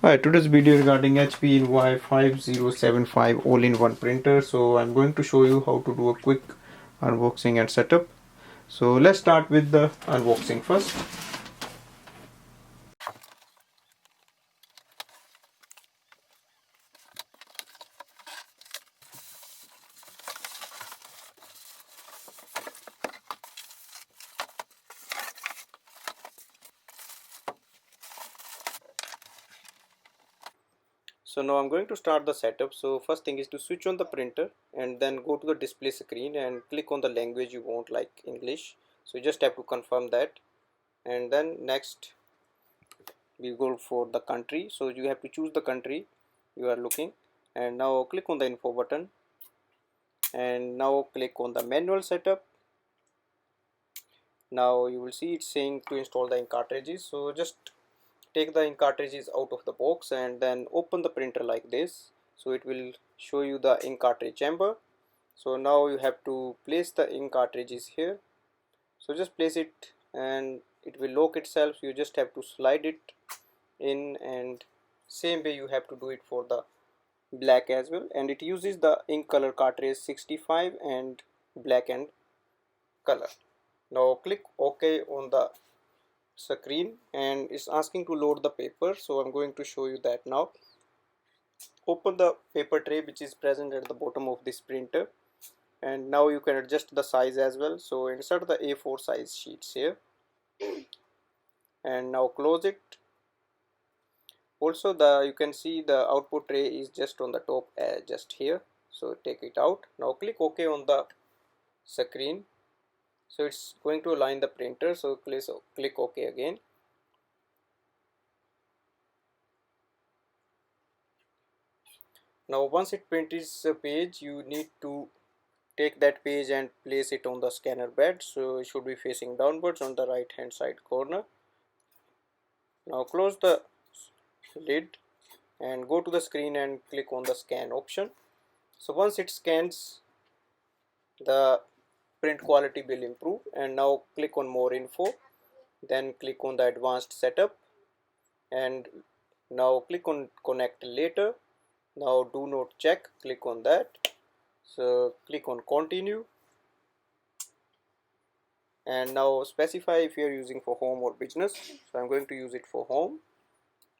Hi, today's video regarding HP NY5075 all-in-one printer. So I'm going to show you how to do a quick unboxing and setup. So let's start with the unboxing first. So now I'm going to start the setup. So first thing is to switch on the printer and then go to the display screen and click on the language you want, like English. So you just have to confirm that, and then next we go for the country. So you have to choose the country you are looking, and now click on the info button, and now click on the manual setup. Now you will see it's saying to install the ink cartridges. So just take the ink cartridges out of the box and then open the printer like this. So it will show you the ink cartridge chamber. So now you have to place the ink cartridges here. So just place it and it will lock itself. You just have to slide it in, and same way you have to do it for the black as well. And it uses the ink color cartridge 65 and black and color. Now click OK on the screen and it's asking to load the paper. So I'm going to show you that now. Open the paper tray which is present at the bottom of this printer, and now you can adjust the size as well. So insert the A4 size sheets here and now close it. Also you can see the output tray is just on the top, just here. So take it out. Now click OK on the screen. So it's going to align the printer. So click OK again. Now once it prints a page, you need to take that page and place it on the scanner bed. So it should be facing downwards on the right hand side corner. Now close the lid and go to the screen and click on the scan option. So once it scans, the print quality will improve. And now click on more info, then click on the advanced setup, and now click on connect later. Now do not check, click on that. So click on continue, and now specify if you are using for home or business. So I'm going to use it for home,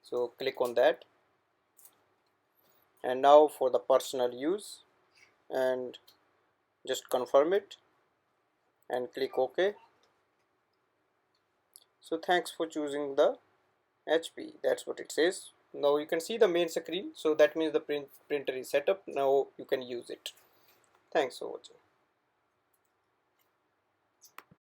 so click on that. And now for the personal use, and just confirm it and click OK. So thanks for choosing the HP, that's what it says. Now you can see the main screen, so that means the printer is set up. Now you can use it. Thanks for watching.